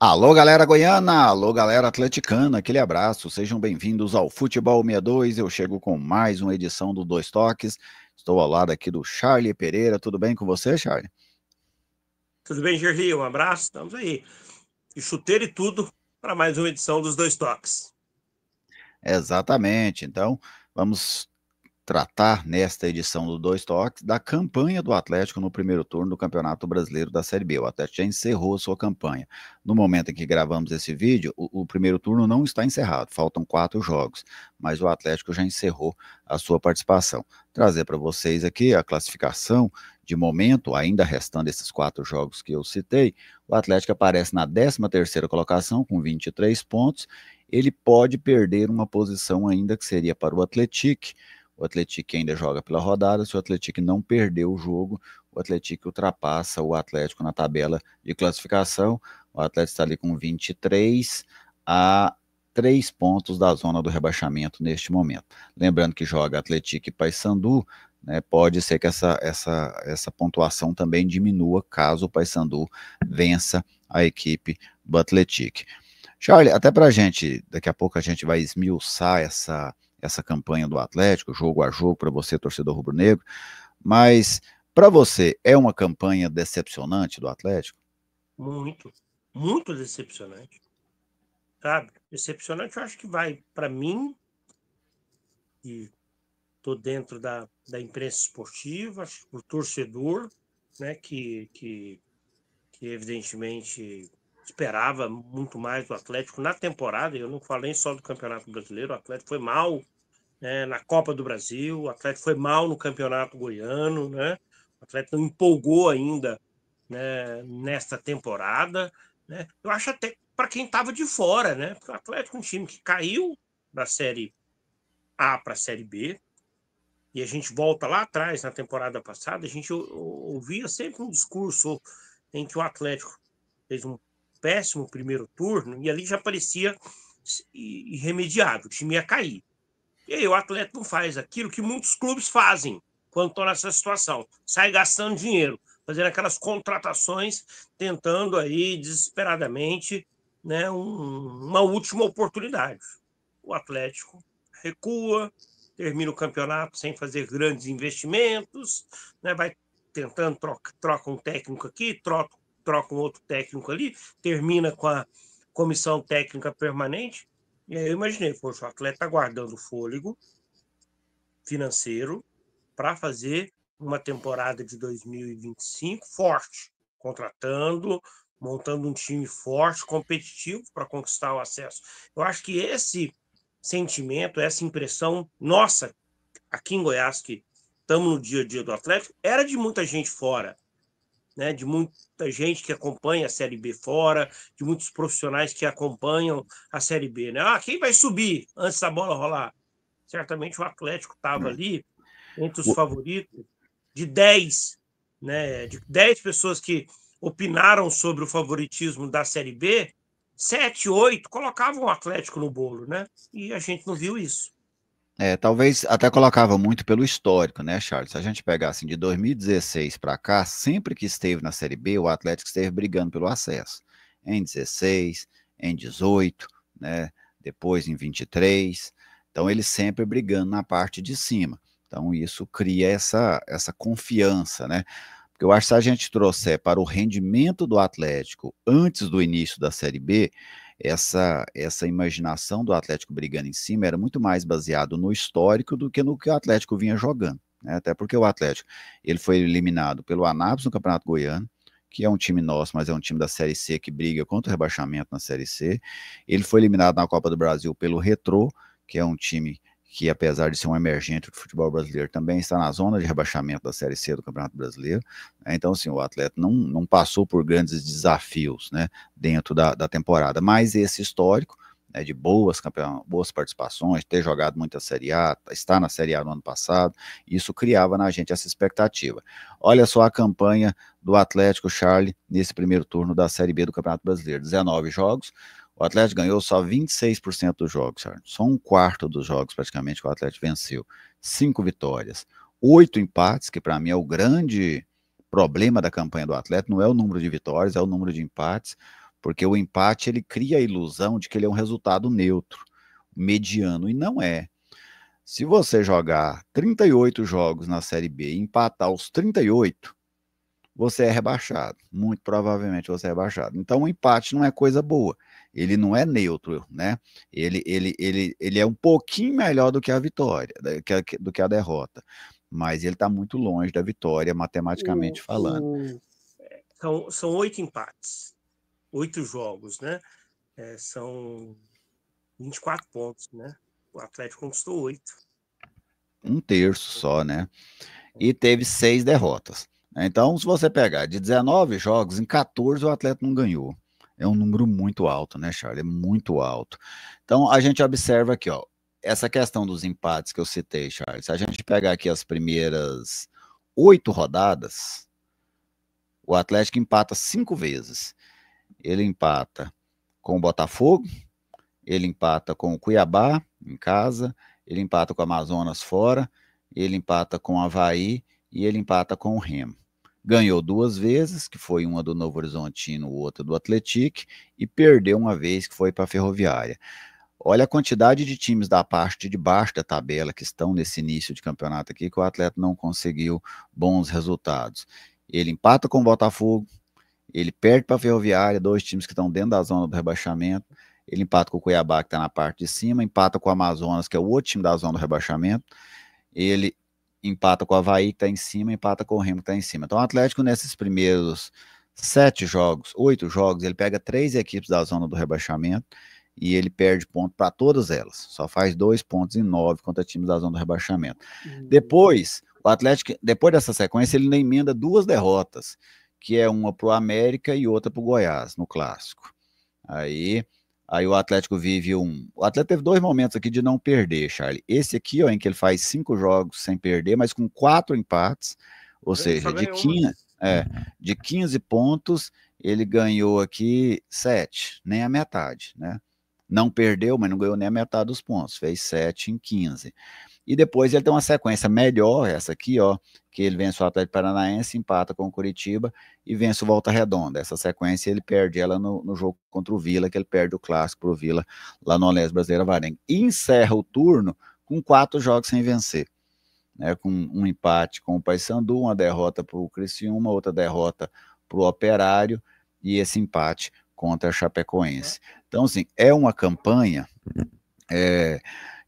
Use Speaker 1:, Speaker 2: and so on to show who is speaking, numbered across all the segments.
Speaker 1: Alô, galera goiana, alô, galera atleticana, aquele abraço, sejam bem-vindos ao Futebol 62, eu chego com mais uma edição do Dois Toques, estou ao lado aqui do Charlie Pereira, tudo bem com você, Charlie?
Speaker 2: Tudo bem, Gerli? Um abraço, estamos aí. E chuteiro e tudo para mais uma edição dos Dois Toques.
Speaker 1: Exatamente, então vamos tratar nesta edição do Dois Toques da campanha do Atlético no primeiro turno do Campeonato Brasileiro da Série B. O Atlético já encerrou sua campanha. No momento em que gravamos esse vídeo, o primeiro turno não está encerrado, faltam 4 jogos, mas o Atlético já encerrou a sua participação. Trazer para vocês aqui a classificação de momento, ainda restando esses 4 jogos que eu citei, o Atlético aparece na 13ª colocação com 23 pontos, ele pode perder uma posição ainda que seria para o Atlético. O Atlético ainda joga pela rodada, se o Atlético não perder o jogo, o Atlético ultrapassa o Atlético na tabela de classificação, o Atlético está ali com 23 a 3 pontos da zona do rebaixamento neste momento. Lembrando que joga Atlético e Paysandu, né, pode ser que essa pontuação também diminua caso o Paysandu vença a equipe do Atlético. Charlie, até para a gente, daqui a pouco a gente vai esmiuçar essa campanha do Atlético, jogo a jogo, para você, torcedor rubro-negro, mas para você, é uma campanha decepcionante do Atlético?
Speaker 2: Muito, muito decepcionante, sabe? Decepcionante, eu acho que vai para mim, e estou dentro da imprensa esportiva, acho que o torcedor, né, que evidentemente esperava muito mais do Atlético na temporada. Eu não falei só do Campeonato Brasileiro, o Atlético foi mal, né, na Copa do Brasil, o Atlético foi mal no Campeonato Goiano, né? O Atlético não empolgou ainda, né, nesta temporada, né? Eu acho até para quem estava de fora, né? Porque o Atlético é um time que caiu da Série A para a Série B, e a gente volta lá atrás, na temporada passada, a gente ouvia sempre um discurso em que o Atlético fez um péssimo primeiro turno e ali já parecia irremediável, o time ia cair. E aí o atleta não faz aquilo que muitos clubes fazem quando estão nessa situação. Sai gastando dinheiro, fazendo aquelas contratações, tentando aí desesperadamente, né, uma última oportunidade. O Atlético recua, termina o campeonato sem fazer grandes investimentos, né, vai tentando, troca um técnico aqui, troca um outro técnico ali, termina com a comissão técnica permanente. E aí eu imaginei, poxa, o atleta está guardando fôlego financeiro para fazer uma temporada de 2025 forte, contratando, montando um time forte, competitivo para conquistar o acesso. Eu acho que esse sentimento, essa impressão nossa aqui em Goiás, que estamos no dia a dia do Atlético, era de muita gente fora, né, de muita gente que acompanha a Série B fora, de muitos profissionais que acompanham a Série B, né? Ah, quem vai subir antes da bola rolar? Certamente o Atlético estava
Speaker 1: É.
Speaker 2: ali entre os
Speaker 1: O,
Speaker 2: favoritos de 10, né, de 10 pessoas que opinaram sobre o favoritismo da Série B, 7, 8 colocavam o Atlético no bolo, né? E a gente não viu isso.
Speaker 1: talvez até colocava muito pelo histórico, né, Charles? Se a gente pegar assim, de 2016 para cá, sempre que esteve na Série B, o Atlético esteve brigando pelo acesso. Em 16, em 18, né, depois em 23. Então, ele sempre brigando na parte de cima. Então, isso cria essa confiança, né? Porque eu acho que se a gente trouxer para o rendimento do Atlético antes do início da Série B, essa imaginação do Atlético brigando em cima era muito mais baseado no histórico do que no que o Atlético vinha jogando, né? Até porque o Atlético ele foi eliminado pelo Anápolis no Campeonato Goiano, que é um time nosso, mas é um time da Série C que briga contra o rebaixamento na Série C. Ele foi eliminado na Copa do Brasil pelo Retrô, que é um time que, apesar de ser um emergente do futebol brasileiro, também está na zona de rebaixamento da Série C do Campeonato Brasileiro. Então, assim, o atleta não passou por grandes desafios, né, dentro da temporada, mas esse histórico, né, de boas participações, ter jogado muita Série A, estar na Série A no ano passado, isso criava na gente essa expectativa. Olha só a campanha do Atlético, Charlie, nesse primeiro turno da Série B do Campeonato Brasileiro, 19 jogos, o Atlético ganhou só 26% dos jogos, Charlie. Só um quarto dos jogos praticamente que o Atlético venceu. 5 vitórias, 8 empates, que para mim é o grande problema da campanha do Atlético, não é o número de vitórias, é o número de empates, porque o empate ele cria a ilusão de que ele é um resultado neutro, mediano, e não é. Se você jogar 38 jogos na Série B e empatar os 38, você é rebaixado. Muito provavelmente você é rebaixado. Então o empate não é coisa boa. Ele não é neutro, né? Ele é um pouquinho melhor do que a vitória, do que a derrota. Mas ele está muito longe da vitória, matematicamente falando.
Speaker 2: São 8 empates, 8 jogos, né? São 24 pontos, né? O Atlético conquistou 8.
Speaker 1: Um terço só, né? E teve 6 derrotas. Então, se você pegar de 19 jogos, em 14 o Atlético não ganhou. É um número muito alto, né, Charles? É muito alto. Então, a gente observa aqui, ó, essa questão dos empates que eu citei, Charles. Se a gente pegar aqui as primeiras 8 rodadas, o Atlético empata 5 vezes. Ele empata com o Botafogo, ele empata com o Cuiabá em casa, ele empata com o Amazonas fora, ele empata com o Avaí e ele empata com o Remo. Ganhou 2 vezes, que foi uma do Novo Horizontino, outra do Atlético, e perdeu uma vez, que foi para a Ferroviária. Olha a quantidade de times da parte de baixo da tabela que estão nesse início de campeonato aqui, que o Atlético não conseguiu bons resultados. Ele empata com o Botafogo, ele perde para a Ferroviária, 2 times que estão dentro da zona do rebaixamento. Ele empata com o Cuiabá, que está na parte de cima, empata com o Amazonas, que é o outro time da zona do rebaixamento. Ele empata com o Avaí, que está em cima, empata com o Remo, que está em cima. Então, o Atlético, nesses primeiros 7 jogos, 8 jogos, ele pega 3 equipes da zona do rebaixamento e ele perde ponto para todas elas. Só faz 2 pontos em 9 contra times da zona do rebaixamento. Depois, o Atlético, depois dessa sequência, ele emenda 2 derrotas, que é uma para o América e outra para o Goiás, no Clássico. Aí o Atlético vive um. O Atlético teve 2 momentos aqui de não perder, Charlie. Esse aqui, ó, em que ele faz 5 jogos sem perder, mas com 4 empates, ou seja, de 15 pontos, ele ganhou aqui 7, nem a metade, né? Não perdeu, mas não ganhou nem a metade dos pontos, fez 7 em 15. E depois ele tem uma sequência melhor, essa aqui, ó, que ele vence o Atlético Paranaense, empata com o Curitiba e vence o Volta Redonda. Essa sequência ele perde ela no jogo contra o Vila, que ele perde o clássico pro Vila lá no Olés Brasileira Varenga. E encerra o turno com 4 jogos sem vencer, né, com um empate com o Paysandu, uma derrota para o Criciúma, outra derrota para o Operário e esse empate contra a Chapecoense. Então, assim, é uma campanha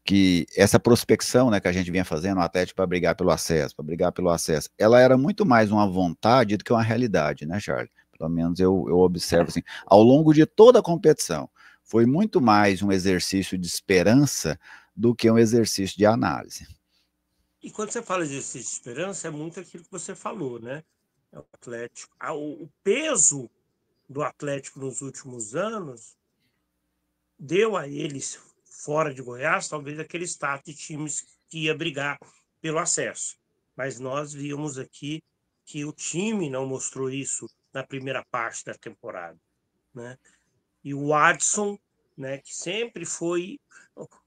Speaker 1: que essa prospecção, né, que a gente vinha fazendo no Atlético para brigar pelo acesso, ela era muito mais uma vontade do que uma realidade, né, Charles? Pelo menos eu observo assim, ao longo de toda a competição, foi muito mais um exercício de esperança do que um exercício de análise.
Speaker 2: E quando você fala de exercício de esperança, é muito aquilo que você falou, né? O Atlético, o peso do Atlético nos últimos anos deu a eles, fora de Goiás, talvez aquele status de times que ia brigar pelo acesso. Mas nós víamos aqui que o time não mostrou isso na primeira parte da temporada, né? E o Adson, né, que sempre foi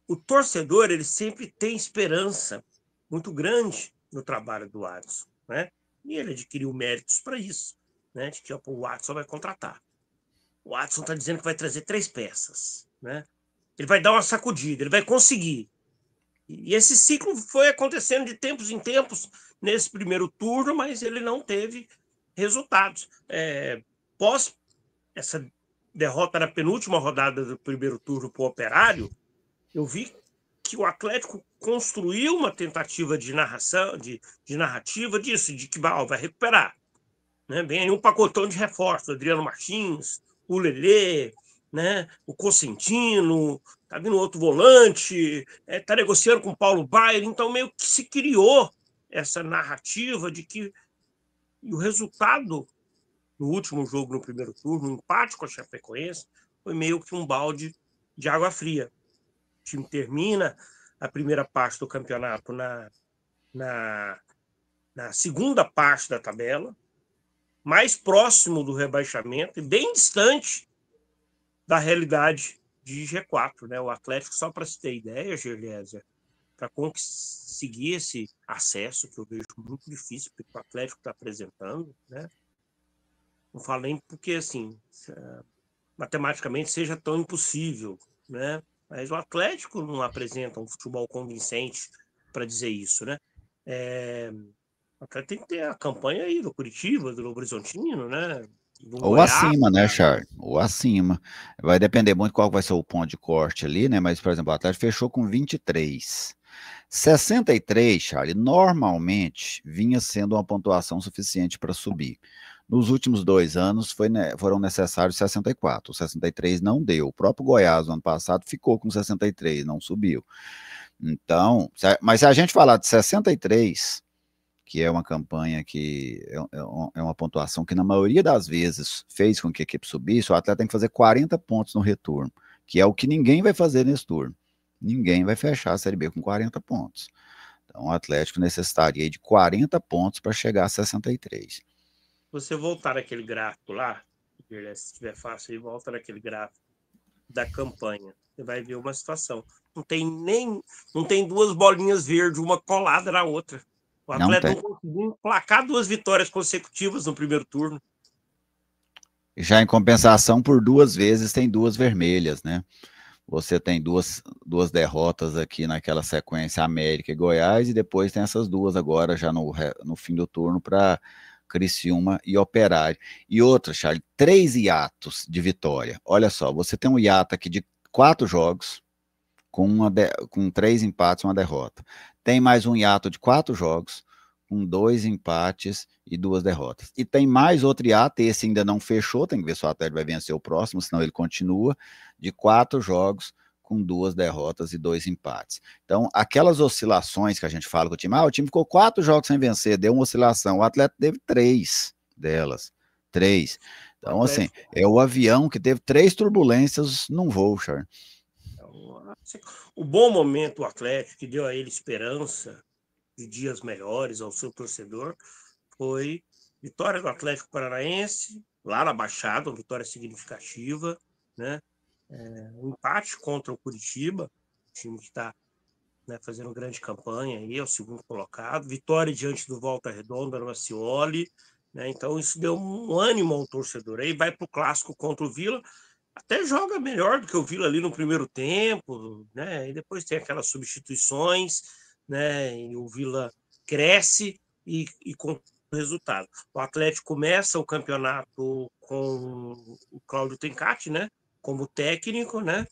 Speaker 2: o torcedor, ele sempre tem esperança muito grande no trabalho do Adson, né? E ele adquiriu méritos para isso, né? De que ó, o Adson vai contratar. O Adson está dizendo que vai trazer 3 peças, né? Ele vai dar uma sacudida, ele vai conseguir. E esse ciclo foi acontecendo de tempos em tempos nesse primeiro turno, mas ele não teve resultados. Pós essa derrota na penúltima rodada do primeiro turno para o Operário, eu vi que o Atlético construiu uma tentativa de narração, de narrativa disso, de que vai recuperar. Né? Vem aí um pacotão de reforços, Adriano Martins, o Lelê, né? O Cosentino, tá vindo outro volante, tá negociando com o Paulo Baier, então meio que se criou essa narrativa de que o resultado no último jogo, no primeiro turno, um empate com a Chapecoense, foi meio que um balde de água fria. O time termina a primeira parte do campeonato na, na segunda parte da tabela, mais próximo do rebaixamento e bem distante da realidade de G4. Né? O Atlético, só para se ter ideia, Gerlésia, para conseguir esse acesso, que eu vejo muito difícil, porque o Atlético está apresentando, né? Não falei porque, assim, matematicamente seja tão impossível, né? Mas o Atlético não apresenta um futebol convincente para dizer isso, né? O Atlético tem que ter a campanha aí do Curitiba, do Novo Horizontino, né? Do
Speaker 1: Ou
Speaker 2: Goiás.
Speaker 1: acima, né, Charles? Ou acima. Vai depender muito qual vai ser o ponto de corte ali, né? Mas, por exemplo, o Atlético fechou com 23. 63, Charles, normalmente vinha sendo uma pontuação suficiente para subir. Nos últimos 2 anos foram necessários 64. O 63 não deu. O próprio Goiás, no ano passado, ficou com 63, não subiu. Então, mas se a gente falar de 63, que é uma campanha que é uma pontuação que, na maioria das vezes, fez com que a equipe subisse, o atleta tem que fazer 40 pontos no retorno, que é o que ninguém vai fazer nesse turno. Ninguém vai fechar a Série B com 40 pontos. Então, o Atlético necessitaria de 40 pontos para chegar a 63.
Speaker 2: Você voltar naquele gráfico lá, se estiver fácil, volta naquele gráfico da campanha. Você vai ver uma situação. Não tem duas bolinhas verdes, uma colada na outra. O Atlético não conseguiu emplacar 2 vitórias consecutivas no primeiro turno.
Speaker 1: Já em compensação, por 2 vezes, tem 2 vermelhas, né? Você tem duas derrotas aqui naquela sequência América e Goiás, e depois tem essas 2 agora, já no fim do turno, para Criciúma e Operário. E outra, Charles, 3 hiatos de vitória. Olha só, você tem um hiato aqui de 4 jogos, com 3 empates e uma derrota. Tem mais um hiato de 4 jogos, com 2 empates e 2 derrotas. E tem mais outro hiato, esse ainda não fechou, tem que ver se o Atlético vai vencer o próximo, senão ele continua, de 4 jogos, com 2 derrotas e 2 empates. Então, aquelas oscilações que a gente fala com o time ficou 4 jogos sem vencer, deu uma oscilação, o Atlético teve 3 delas, 3. Então, assim, é o avião que teve 3 turbulências num voo, Charles.
Speaker 2: O bom momento do Atlético, que deu a ele esperança de dias melhores ao seu torcedor, foi vitória do Atlético Paranaense, lá na Baixada, uma vitória significativa, né? Um empate contra o Curitiba, time que está, né, fazendo grande campanha aí, é o segundo colocado, vitória diante do Volta Redonda no Ascioli, né? Então isso deu um ânimo ao torcedor. Aí vai para o clássico contra o Vila, até joga melhor do que o Vila ali no primeiro tempo, né? E depois tem aquelas substituições, né? E o Vila cresce e com o resultado. O Atlético começa o campeonato com o Cláudio Tencati, né? Como técnico, né?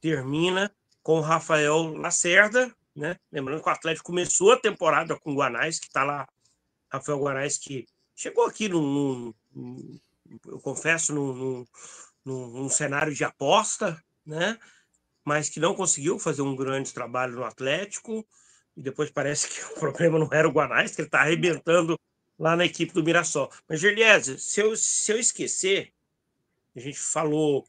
Speaker 2: Termina com o Rafael Lacerda, né? Lembrando que o Atlético começou a temporada com o Guanais, que está lá, Rafael Guanais, que chegou aqui eu confesso, num cenário de aposta, né? Mas que não conseguiu fazer um grande trabalho no Atlético, e depois parece que o problema não era o Guanais, que ele está arrebentando lá na equipe do Mirassol. Mas, Gerliese, se eu esquecer, a gente falou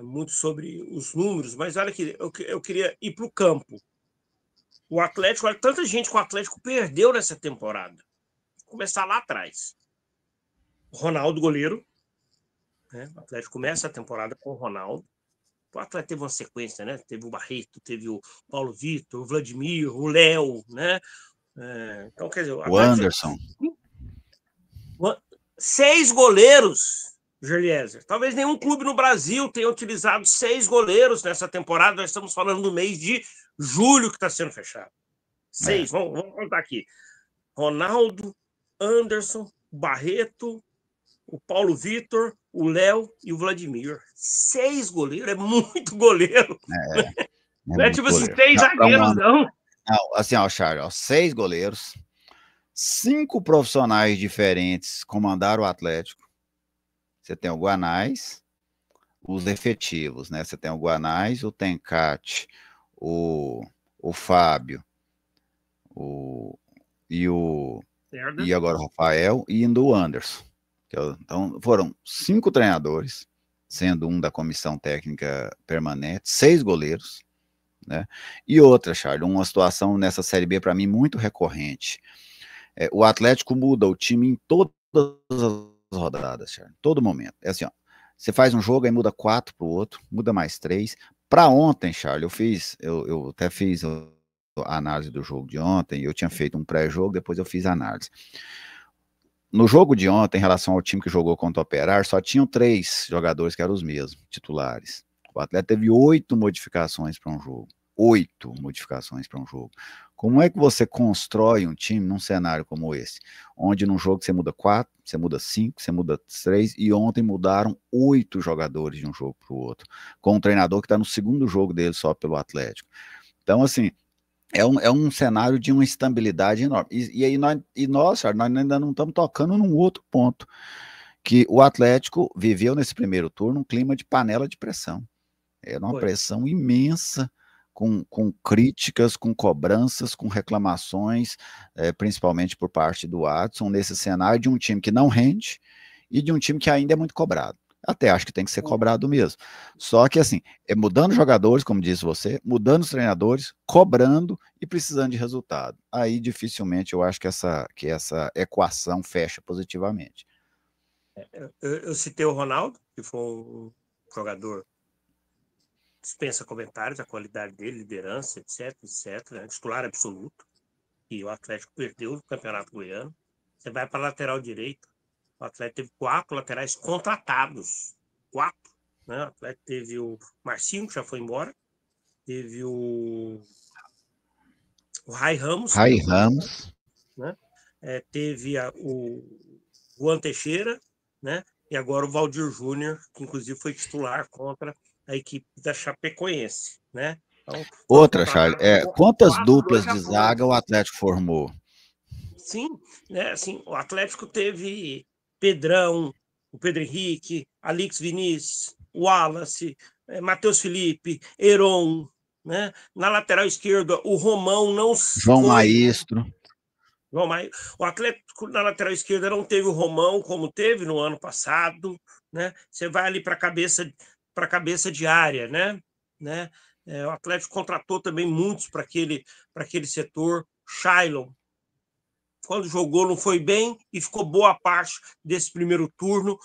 Speaker 2: muito sobre os números, mas olha aqui, eu queria ir para o campo. O Atlético, olha, tanta gente que o Atlético perdeu nessa temporada. Vou começar lá atrás. O Ronaldo, goleiro, né? O Atlético começa a temporada com o Ronaldo. O Atlético teve uma sequência, né? Teve o Barreto, teve o Paulo Vitor, o Vladimir, o Léo, né? Então, quer dizer,
Speaker 1: o Anderson.
Speaker 2: 6 goleiros, Gerliezer. Talvez nenhum clube no Brasil tenha utilizado 6 goleiros nessa temporada. Nós estamos falando do mês de julho que está sendo fechado. 6, vamos contar aqui. Ronaldo, Anderson, Barreto, o Paulo Vitor, o Léo e o Vladimir. 6 goleiros, é muito goleiro. Não é tipo assim, 6 zagueiros, não.
Speaker 1: Não, assim, ó, Charles, 6 goleiros, 5 profissionais diferentes comandaram o Atlético. Você tem o Guanais, os efetivos, né? Você tem o Guanais, o Tencati, o Fábio, e agora o Rafael, e ainda o Anderson. Então, foram 5 treinadores, sendo um da comissão técnica permanente, 6 goleiros, né? E outra, Charles, uma situação nessa Série B para mim muito recorrente. O Atlético muda o time em todas as rodadas, Charles, todo momento. É assim, ó, você faz um jogo, aí muda 4 para o outro, muda mais 3. Para ontem, Charles, eu até fiz a análise do jogo de ontem, eu tinha feito um pré-jogo, depois eu fiz a análise. no jogo de ontem, em relação ao time que jogou contra o Operário, só tinham 3 jogadores que eram os mesmos, titulares. O Atlético teve 8 modificações para um jogo. 8 modificações para um jogo. Como é que você constrói um time num cenário como esse? Onde num jogo você muda 4, você muda 5, você muda 3, e ontem mudaram 8 jogadores de um jogo para o outro, com um treinador que está no segundo jogo dele só pelo Atlético. Então, assim, é um cenário de uma estabilidade enorme. E aí nós ainda não estamos tocando num outro ponto, que o Atlético viveu nesse primeiro turno um clima de panela de pressão. Era uma
Speaker 2: Foi.
Speaker 1: pressão imensa, com críticas, com cobranças, com reclamações, principalmente por parte do Watson, nesse cenário de um time que não rende e de um time que ainda é muito cobrado. Até acho que tem que ser cobrado mesmo. Só que, assim, mudando jogadores, como disse você, mudando os treinadores, cobrando e precisando de resultado. Aí, dificilmente, eu acho que essa equação fecha positivamente.
Speaker 2: Eu citei o Ronaldo, que foi um jogador dispensa comentários, a qualidade dele, liderança, etc, etc, né? Titular absoluto, e o Atlético perdeu no Campeonato Goiano. Você vai para a lateral direita, o Atlético teve 4 laterais contratados, 4, né? O Atlético teve o Marcinho, que já foi embora, teve o Rai Ramos, que
Speaker 1: Rai
Speaker 2: não foi embora,
Speaker 1: Ramos.
Speaker 2: né? Teve o Juan Teixeira, né? E agora o Valdir Júnior, que inclusive foi titular contra a equipe da Chapecoense, né? Então, foram
Speaker 1: Outra, Charles,
Speaker 2: contratados
Speaker 1: quantas
Speaker 2: 4, 2
Speaker 1: duplas
Speaker 2: já
Speaker 1: de
Speaker 2: foram.
Speaker 1: zaga o Atlético formou?
Speaker 2: Sim, né? Assim, o Atlético teve Pedrão, o Pedro Henrique, Alex Vinícius, Wallace, Matheus Felipe, Heron, né? Na lateral esquerda, o Romão não
Speaker 1: João
Speaker 2: foi.
Speaker 1: Maestro.
Speaker 2: O Atlético na lateral esquerda não teve o Romão como teve no ano passado, né? Você vai ali para cabeça de área, né? O Atlético contratou também muitos para aquele setor. Shailon, quando jogou, não foi bem e ficou boa parte desse primeiro turno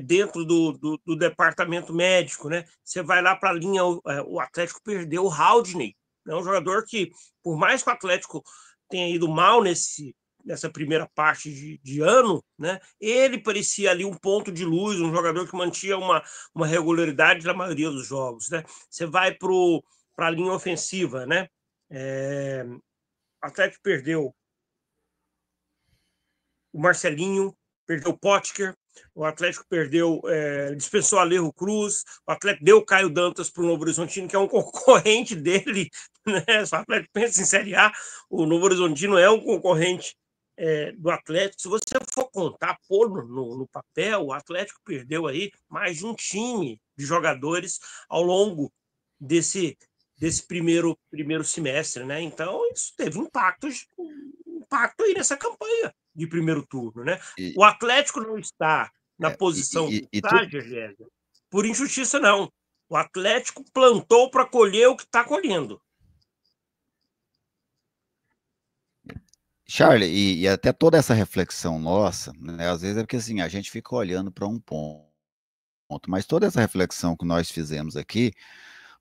Speaker 2: dentro do departamento médico, né? Você vai lá para a linha, o Atlético perdeu o Haldney, é um jogador que, por mais que o Atlético tenha ido mal nessa primeira parte de ano, né? Ele parecia ali um ponto de luz, um jogador que mantinha uma regularidade na maioria dos jogos, né? Você vai para a linha ofensiva, né? O Atlético perdeu o Marcelinho, perdeu o Potker, o Atlético perdeu, dispensou Alejo Cruz, o Atlético deu o Caio Dantas para o Novo Horizontino, que é um concorrente dele, né? Se o Atlético pensa em Série A, o Novo Horizontino é um concorrente do Atlético. Se você for contar, pôr no papel, o Atlético perdeu aí mais de um time de jogadores ao longo desse primeiro semestre, né? Então, isso teve impacto aí nessa campanha de primeiro turno, né?
Speaker 1: E,
Speaker 2: O Atlético não está na
Speaker 1: é, e,
Speaker 2: posição que
Speaker 1: e
Speaker 2: está,
Speaker 1: tudo,
Speaker 2: Gergésio, por injustiça, não. O Atlético plantou para colher o que está colhendo.
Speaker 1: Charlie, e até toda essa reflexão nossa, né, às vezes é porque assim, a gente fica olhando para um ponto, mas toda essa reflexão que nós fizemos aqui,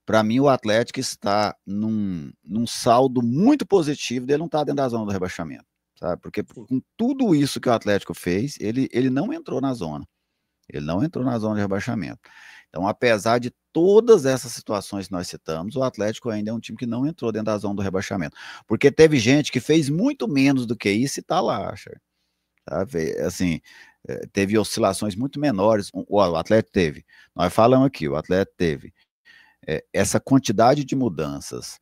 Speaker 1: para mim o Atlético está num saldo muito positivo dele não estar dentro da zona do rebaixamento, sabe? Porque
Speaker 2: Sim.
Speaker 1: com tudo isso que o Atlético fez, ele não entrou na zona. Ele não entrou na zona de rebaixamento. Então, apesar de todas essas situações que nós citamos, o Atlético ainda é um time que não entrou dentro da zona do rebaixamento. Porque teve gente que fez muito menos do que isso e está lá, sabe? Assim, teve oscilações muito menores. O Atlético teve, nós falamos aqui, o Atlético teve essa quantidade de mudanças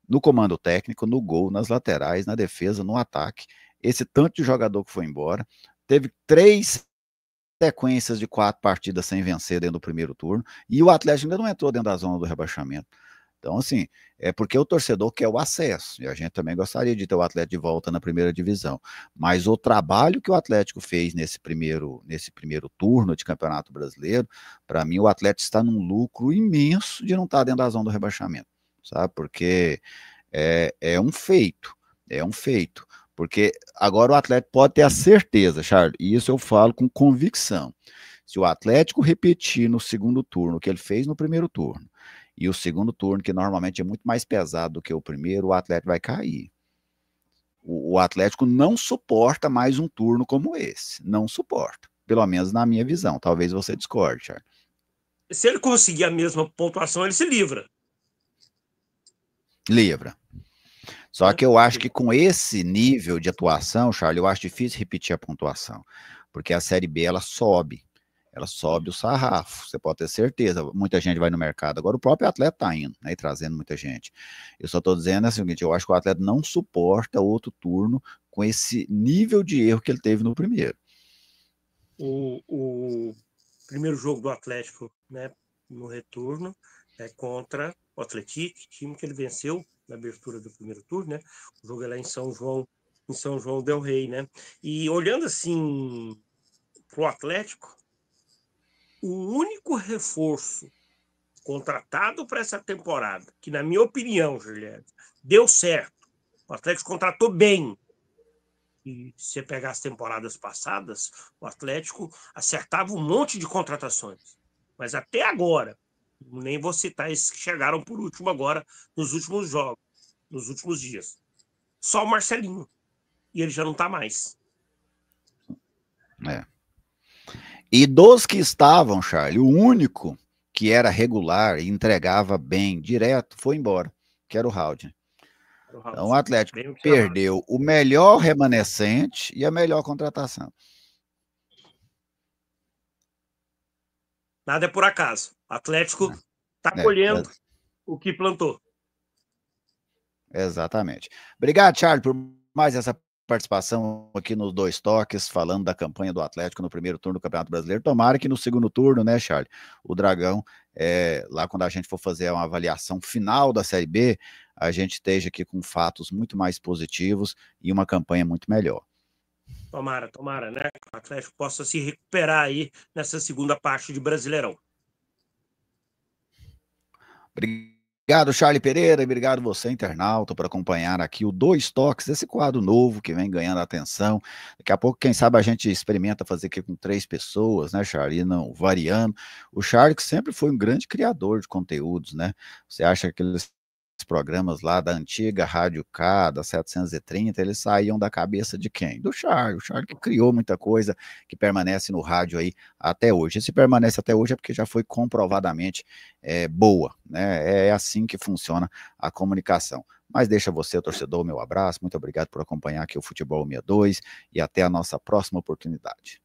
Speaker 1: no comando técnico, no gol, nas laterais, na defesa, no ataque. Esse tanto de jogador que foi embora. Teve 3 sequências de 4 partidas sem vencer dentro do primeiro turno, e o Atlético ainda não entrou dentro da zona do rebaixamento. Então, assim, é porque o torcedor quer o acesso, e a gente também gostaria de ter o Atlético de volta na primeira divisão. Mas o trabalho que o Atlético fez nesse primeiro turno de Campeonato Brasileiro, para mim, o Atlético está num lucro imenso de não estar dentro da zona do rebaixamento, sabe? Porque é um feito. Porque agora o Atlético pode ter a certeza, Charles, e isso eu falo com convicção. Se o Atlético repetir no segundo turno o que ele fez no primeiro turno, e o segundo turno, que normalmente é muito mais pesado do que o primeiro, o Atlético vai cair. O Atlético não suporta mais um turno como esse. Não suporta. Pelo menos na minha visão. Talvez você discorde, Charles.
Speaker 2: Se ele conseguir a mesma pontuação, ele se livra.
Speaker 1: Livra. Só que eu acho que com esse nível de atuação, Charles, eu acho difícil repetir a pontuação. Porque a Série B, ela sobe o sarrafo, você pode ter certeza, muita gente vai no mercado, agora o próprio atleta está indo, né, e trazendo muita gente. Eu só estou dizendo o seguinte, eu acho que o atleta não suporta outro turno com esse nível de erro que ele teve no primeiro.
Speaker 2: O primeiro jogo do Atlético, né, no retorno, é contra o Atlético, time que ele venceu na abertura do primeiro turno, né, o jogo é lá em São João del Rei, né, e olhando assim pro Atlético, o único reforço contratado para essa temporada, que na minha opinião, Juliano, deu certo, o Atlético contratou bem, e se você pegar as temporadas passadas, o Atlético acertava um monte de contratações, mas até agora, nem vou citar esses que chegaram por último agora, nos últimos jogos, nos últimos dias, só o Marcelinho, e ele já não está mais.
Speaker 1: É. E dos que estavam, Charlie, o único que era regular e entregava bem direto foi embora, que era o Haldner. Então o Atlético perdeu o melhor remanescente e a melhor contratação.
Speaker 2: Nada é por acaso. O Atlético está colhendo o que plantou.
Speaker 1: Exatamente. Obrigado, Charlie, por mais essa participação aqui nos Dois Toques, falando da campanha do Atlético no primeiro turno do Campeonato Brasileiro. Tomara que no segundo turno, né, Charlie, o Dragão, lá quando a gente for fazer uma avaliação final da Série B, a gente esteja aqui com fatos muito mais positivos e uma campanha muito melhor.
Speaker 2: Tomara, né? Que o Atlético possa se recuperar aí nessa segunda parte de Brasileirão.
Speaker 1: Obrigado, Charlie Pereira, e obrigado você, internauta, por acompanhar aqui o Dois Toques, esse quadro novo que vem ganhando atenção. Daqui a pouco, quem sabe, a gente experimenta fazer aqui com 3 pessoas, né, Charlie, não variando. O Charlie que sempre foi um grande criador de conteúdos, né? Você acha que aqueles programas lá da antiga Rádio K, da 730, eles saíam da cabeça de quem? Do Charlie. O Charlie que criou muita coisa que permanece no rádio aí até hoje. E se permanece até hoje é porque já foi comprovadamente boa, né? É assim que funciona a comunicação. Mas deixa você, torcedor, meu abraço. Muito obrigado por acompanhar aqui o Futebol 62 e até a nossa próxima oportunidade.